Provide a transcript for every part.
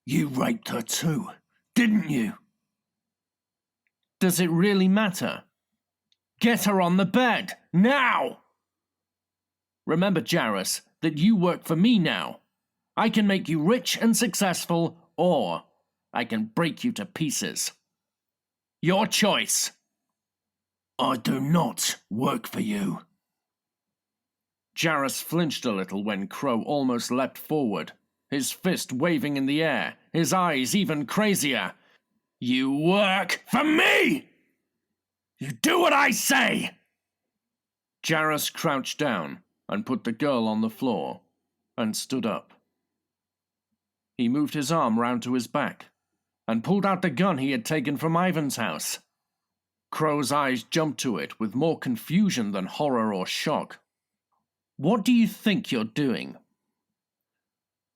You raped her too, didn't you? Does it really matter? Get her on the bed, now! Remember, Jarrus, that you work for me now. I can make you rich and successful, or I can break you to pieces. Your choice. I do not work for you. Jarrus flinched a little when Crow almost leapt forward, his fist waving in the air, his eyes even crazier. You work for me! You do what I say! Jarrus crouched down and put the girl on the floor and stood up. He moved his arm round to his back and pulled out the gun he had taken from Ivan's house. Crow's eyes jumped to it with more confusion than horror or shock. What do you think you're doing?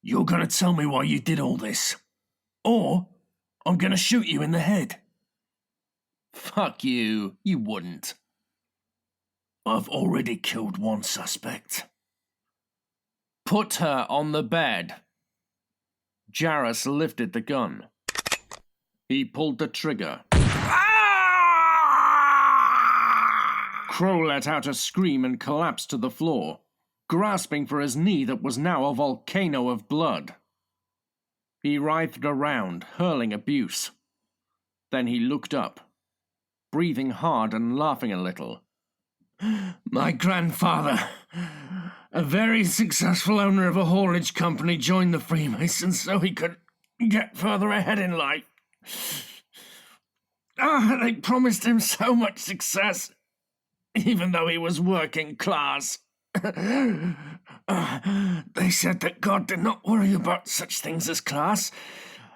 You're gonna tell me why you did all this, or I'm gonna shoot you in the head. Fuck you, you wouldn't. I've already killed one suspect. Put her on the bed. Jarrus lifted the gun. He pulled the trigger. Crow let out a scream and collapsed to the floor, grasping for his knee that was now a volcano of blood. He writhed around, hurling abuse. Then he looked up, breathing hard and laughing a little. My grandfather, a very successful owner of a haulage company, joined the Freemasons so he could get further ahead in life. They promised him so much success, even though he was working class. They said that God did not worry about such things as class,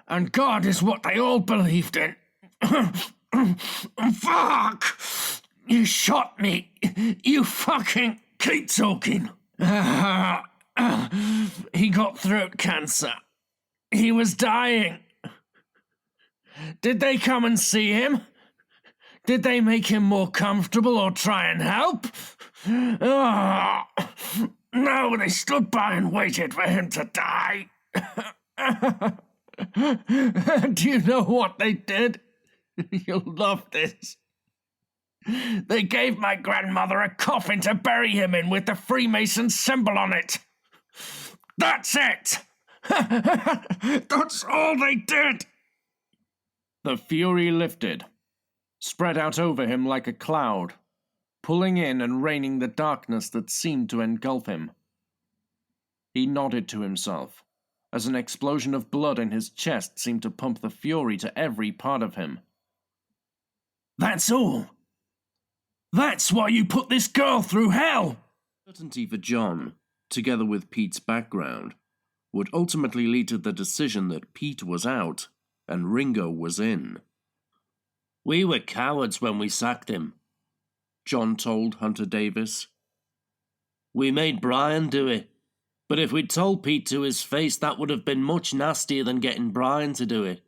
and God is what they all believed in. Fuck! You shot me! You fucking keep talking! He got throat cancer. He was dying. Did they come and see him? Did they make him more comfortable or try and help? No, they stood by and waited for him to die. Do you know what they did? You'll love this. They gave my grandmother a coffin to bury him in with the Freemason symbol on it. That's it. That's all they did. The fury lifted, spread out over him like a cloud, pulling in and raining the darkness that seemed to engulf him. He nodded to himself, as an explosion of blood in his chest seemed to pump the fury to every part of him. That's all. That's why you put this girl through hell! Certainty for John, together with Pete's background, would ultimately lead to the decision that Pete was out and Ringo was in. We were cowards when we sacked him, John told Hunter Davis. We made Brian do it, but if we'd told Pete to his face, that would have been much nastier than getting Brian to do it.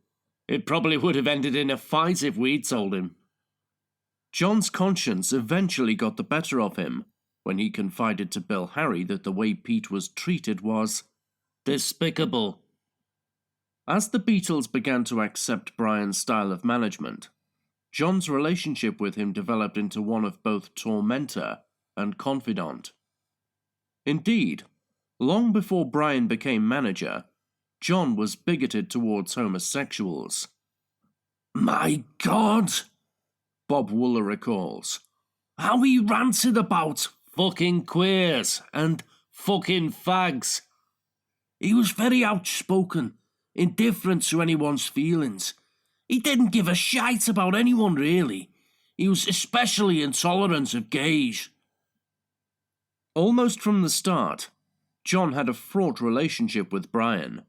It probably would have ended in a fight if we'd told him. John's conscience eventually got the better of him when he confided to Bill Harry that the way Pete was treated was despicable. As the Beatles began to accept Brian's style of management, John's relationship with him developed into one of both tormentor and confidant. Indeed, long before Brian became manager, John was bigoted towards homosexuals. My God! Bob Wooler recalls. How he ranted about fucking queers and fucking fags. He was very outspoken, indifferent to anyone's feelings. He didn't give a shite about anyone, really. He was especially intolerant of gays. Almost from the start, John had a fraught relationship with Brian.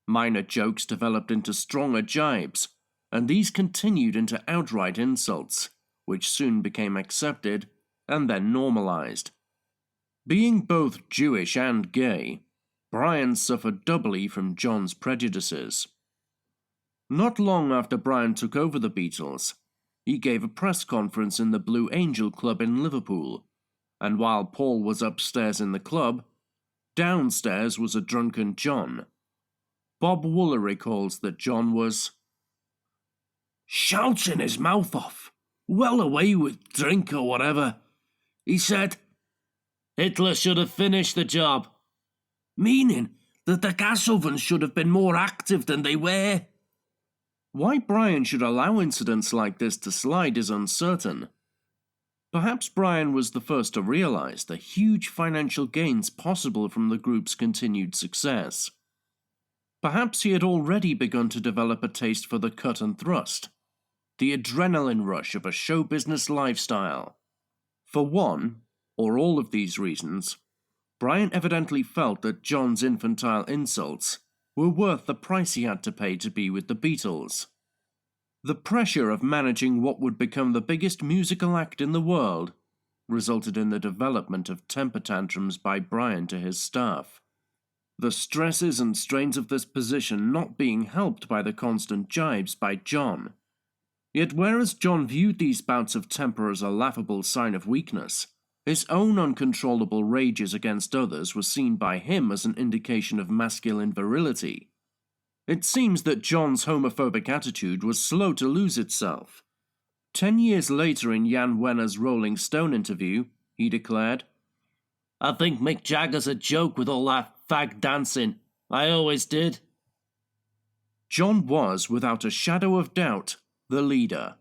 Minor jokes developed into stronger jibes, and these continued into outright insults, which soon became accepted and then normalized. Being both Jewish and gay, Brian suffered doubly from John's prejudices. Not long after Brian took over the Beatles, he gave a press conference in the Blue Angel Club in Liverpool, and while Paul was upstairs in the club, downstairs was a drunken John. Bob Wooler recalls that John was shouting his mouth off, well away with drink or whatever. He said, "Hitler should have finished the job," meaning that the gas ovens should have been more active than they were. Why Brian should allow incidents like this to slide is uncertain. Perhaps Brian was the first to realise the huge financial gains possible from the group's continued success. Perhaps he had already begun to develop a taste for the cut and thrust, the adrenaline rush of a show business lifestyle. For one, or all of these reasons, Brian evidently felt that John's infantile insults were worth the price he had to pay to be with the Beatles. The pressure of managing what would become the biggest musical act in the world resulted in the development of temper tantrums by Brian to his staff. The stresses and strains of this position not being helped by the constant jibes by John. Yet whereas John viewed these bouts of temper as a laughable sign of weakness, his own uncontrollable rages against others were seen by him as an indication of masculine virility. It seems that John's homophobic attitude was slow to lose itself. 10 years later in Jan Wenner's Rolling Stone interview, he declared, "I think Mick Jagger's a joke with all that fag dancing. I always did." John was, without a shadow of doubt, the leader.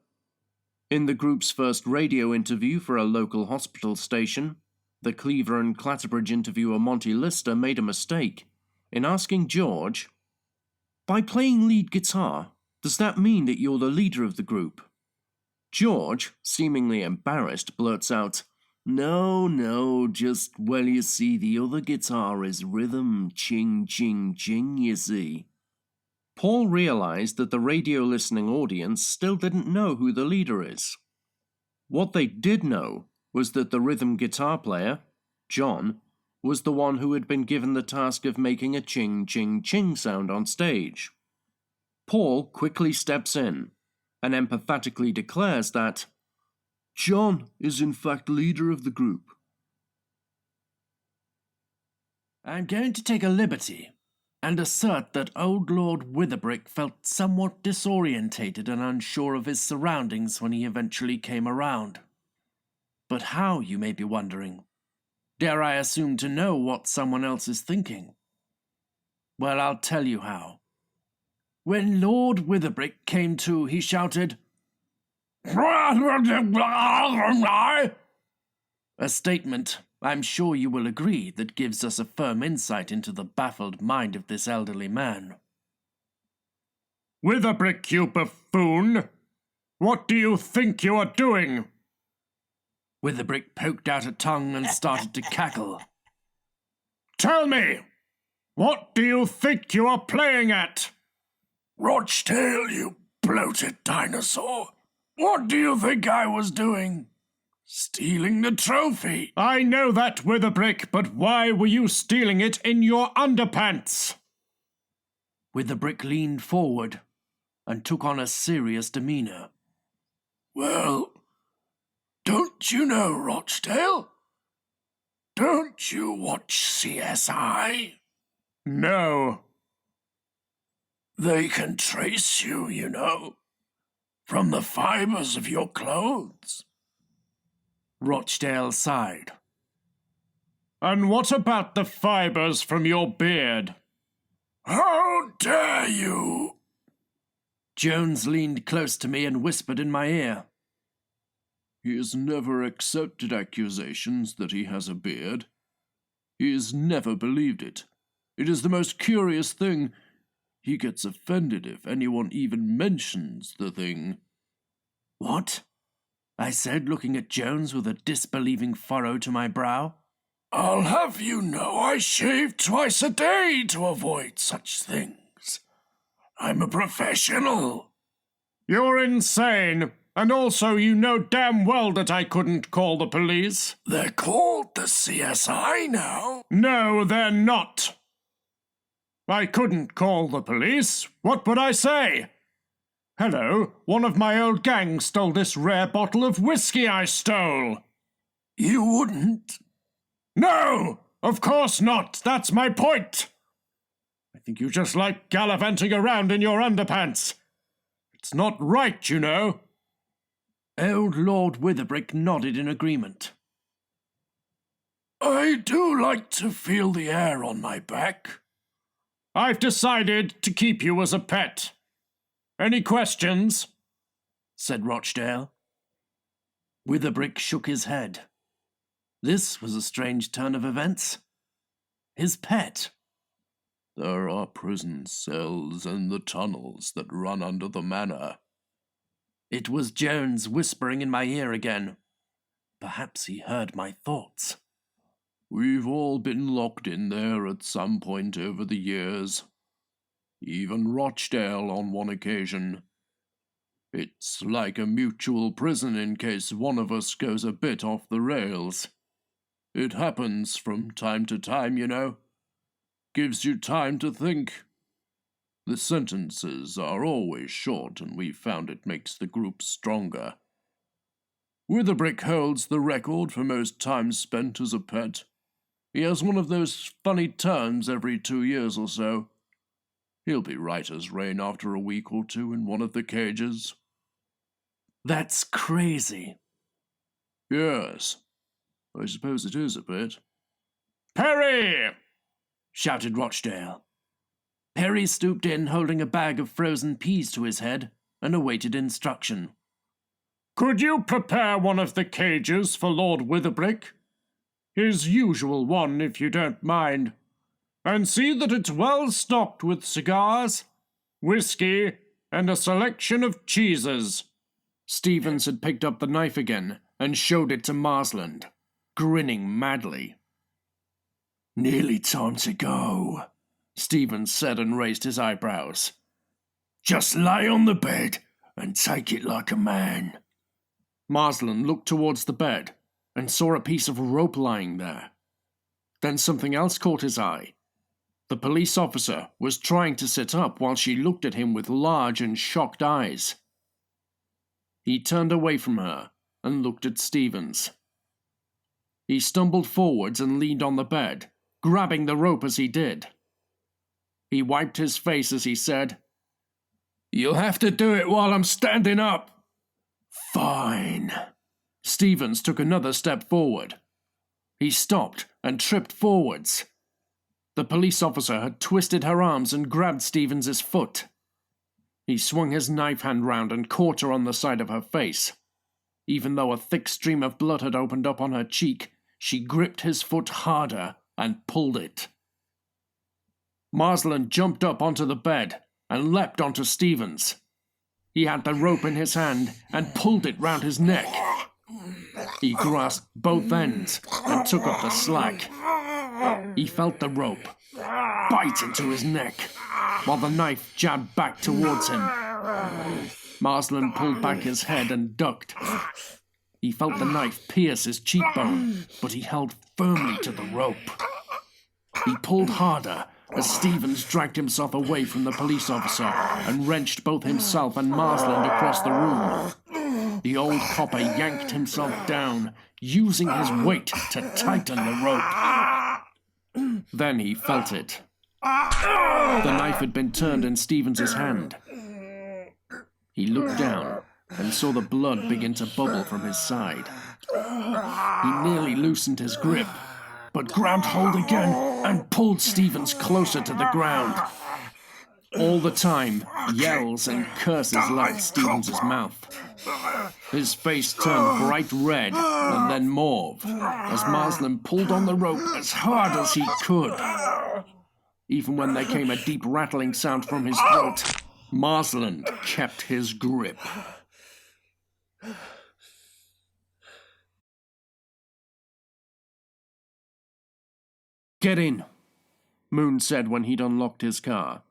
In the group's first radio interview for a local hospital station, the Cleaver and Clatterbridge interviewer Monty Lister made a mistake in asking George, "By playing lead guitar, does that mean that you're the leader of the group?" George, seemingly embarrassed, blurts out, No, just, well, you see, the other guitar is rhythm, ching, ching, ching, you see." Paul realised that the radio-listening audience still didn't know who the leader is. What they did know was that the rhythm guitar player, John, was the one who had been given the task of making a ching, ching, ching sound on stage. Paul quickly steps in and empathetically declares that John is in fact leader of the group. I'm going to take a liberty and assert that old Lord Witherbrick felt somewhat disorientated and unsure of his surroundings when he eventually came around. But how, you may be wondering? Dare I assume to know what someone else is thinking? Well, I'll tell you how. When Lord Witherbrick came to, he shouted, a statement, I'm sure you will agree, that gives us a firm insight into the baffled mind of this elderly man. "Witherbrick, you buffoon! What do you think you are doing?" Witherbrick poked out a tongue and started to cackle. "Tell me, what do you think you are playing at?" "Rochdale, you bloated dinosaur. What do you think I was doing? Stealing the trophy." "I know that, Witherbrick, but why were you stealing it in your underpants?" Witherbrick leaned forward and took on a serious demeanour. "Well, don't you know, Rochdale? Don't you watch CSI? "No." They can trace you, you know, from the fibres of your clothes." Rochdale sighed. "And what about the fibres from your beard?" "How dare you!" Jones leaned close to me and whispered in my ear. "He has never accepted accusations that he has a beard. He has never believed it. It is the most curious thing. He gets offended if anyone even mentions the thing." "What?" I said, looking at Jones with a disbelieving furrow to my brow. "I'll have you know I shave twice a day to avoid such things. I'm a professional." "You're insane, and also you know damn well that I couldn't call the police." "They're called the CSI now." "No, they're not. I couldn't call the police. What would I say? Hello, one of my old gang stole this rare bottle of whiskey I stole." "You wouldn't." "No, of course not. That's my point." I think you just like gallivanting around in your underpants. It's not right, you know. Old Lord Witherbrick nodded in agreement. I do like to feel the air on my back. I've decided to keep you as a pet. Any questions? Said Rochdale. Witherbrick shook his head. This was a strange turn of events. His pet. There are prison cells in the tunnels that run under the manor. It was Jones whispering in my ear again. Perhaps he heard my thoughts. We've all been locked in there at some point over the years. Even Rochdale on one occasion. It's like a mutual prison in case one of us goes a bit off the rails. It happens from time to time, you know. Gives you time to think. The sentences are always short, and we've found it makes the group stronger. Witherbrick holds the record for most time spent as a pet. He has one of those funny turns every 2 years or so. He'll be right as rain after a week or two in one of the cages. That's crazy. Yes, I suppose it is a bit. Perry! Shouted Rochdale. Perry stooped in, holding a bag of frozen peas to his head, and awaited instruction. Could you prepare one of the cages for Lord Witherbrick? His usual one, if you don't mind. And see that it's well stocked with cigars, whiskey, and a selection of cheeses. Stevens had picked up the knife again and showed it to Marsland, grinning madly. Nearly time to go, Stevens said and raised his eyebrows. Just lay on the bed and take it like a man. Marsland looked towards the bed and saw a piece of rope lying there. Then something else caught his eye. The police officer was trying to sit up while she looked at him with large and shocked eyes. He turned away from her and looked at Stevens. He stumbled forwards and leaned on the bed, grabbing the rope as he did. He wiped his face as he said, "You'll have to do it while I'm standing up." "Fine." Stevens took another step forward. He stopped and tripped forwards. The police officer had twisted her arms and grabbed Stevens's foot. He swung his knife hand round and caught her on the side of her face. Even though a thick stream of blood had opened up on her cheek, she gripped his foot harder and pulled it. Marsland jumped up onto the bed and leapt onto Stevens. He had the rope in his hand and pulled it round his neck. He grasped both ends and took up the slack. He felt the rope bite into his neck, while the knife jabbed back towards him. Marsland pulled back his head and ducked. He felt the knife pierce his cheekbone, but he held firmly to the rope. He pulled harder as Stevens dragged himself away from the police officer and wrenched both himself and Marsland across the room. The old copper yanked himself down, using his weight to tighten the rope. Then he felt it. The knife had been turned in Stevens's hand. He looked down and saw the blood begin to bubble from his side. He nearly loosened his grip, but grabbed hold again and pulled Stevens closer to the ground. All the time, yells and curses left Stevens's mouth. His face turned bright red and then mauve as Marsland pulled on the rope as hard as he could. Even when there came a deep rattling sound from his throat, Marsland kept his grip. "Get in," Moon said when he'd unlocked his car.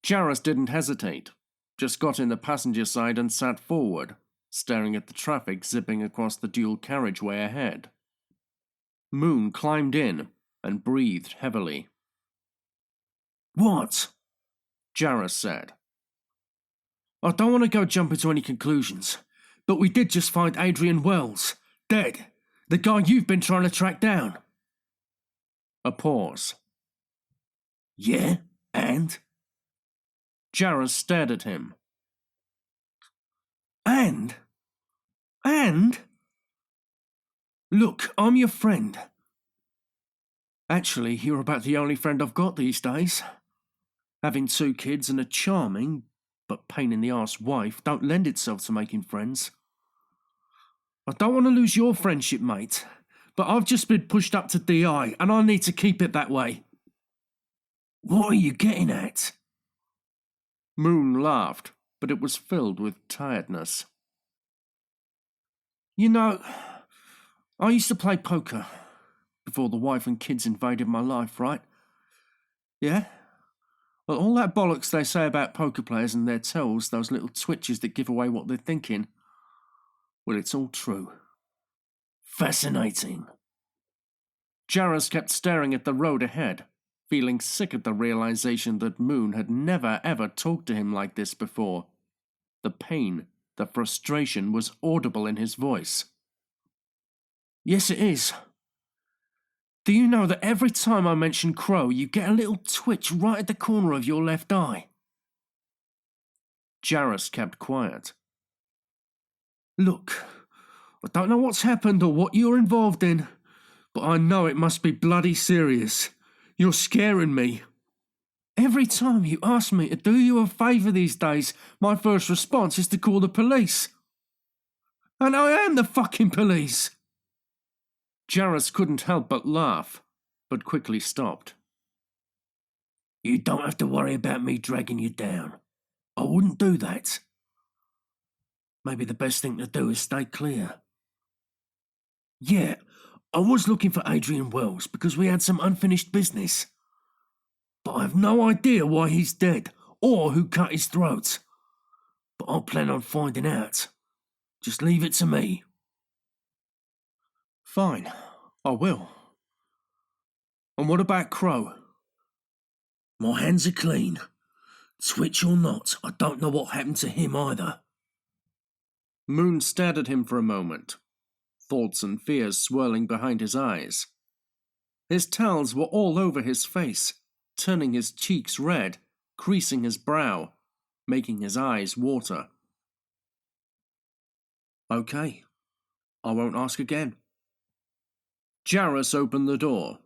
Jarrus didn't hesitate, just got in the passenger side and sat forward, staring at the traffic zipping across the dual carriageway ahead. Moon climbed in and breathed heavily. "What?" Jarrus said. "I don't want to go jumping to any conclusions, but we did just find Adrian Wells, dead, the guy you've been trying to track down." A pause. Yeah, and? Jarrus stared at him. And? And? Look, I'm your friend. Actually, you're about the only friend I've got these days. Having 2 kids and a charming, but pain-in-the-arse wife don't lend itself to making friends. I don't want to lose your friendship, mate, but I've just been pushed up to DI and I need to keep it that way. What are you getting at? Moon laughed, but it was filled with tiredness. You know, I used to play poker before the wife and kids invaded my life, right? Yeah? Well, all that bollocks they say about poker players and their tells, those little twitches that give away what they're thinking, well, it's all true. Fascinating. Jarrus kept staring at the road ahead, feeling sick at the realization that Moon had never ever talked to him like this before. The pain, the frustration was audible in his voice. Yes, it is. Do you know that every time I mention Crow, you get a little twitch right at the corner of your left eye? Jarrus kept quiet. Look, I don't know what's happened or what you're involved in, but I know it must be bloody serious. You're scaring me. Every time you ask me to do you a favour these days, my first response is to call the police. And I am the fucking police. Jarrus couldn't help but laugh, but quickly stopped. You don't have to worry about me dragging you down. I wouldn't do that. Maybe the best thing to do is stay clear. Yeah, I was looking for Adrian Wells because we had some unfinished business. But I've no idea why he's dead or who cut his throat. But I'll plan on finding out. Just leave it to me. Fine, I will. And what about Crow? My hands are clean. Twitch or not, I don't know what happened to him either. Moon stared at him for a moment, thoughts and fears swirling behind his eyes. His towels were all over his face, turning his cheeks red, creasing his brow, making his eyes water. Okay, I won't ask again. Jarrus opened the door.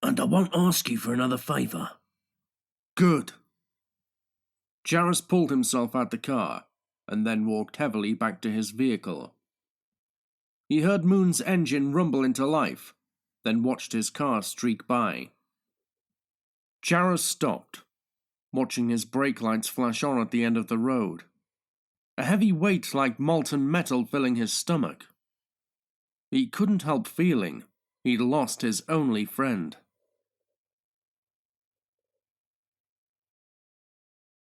And I won't ask you for another favour. Good. Jarrus pulled himself out the car, and then walked heavily back to his vehicle. He heard Moon's engine rumble into life, then watched his car streak by. Jarrus stopped, watching his brake lights flash on at the end of the road, a heavy weight like molten metal filling his stomach. He couldn't help feeling he'd lost his only friend.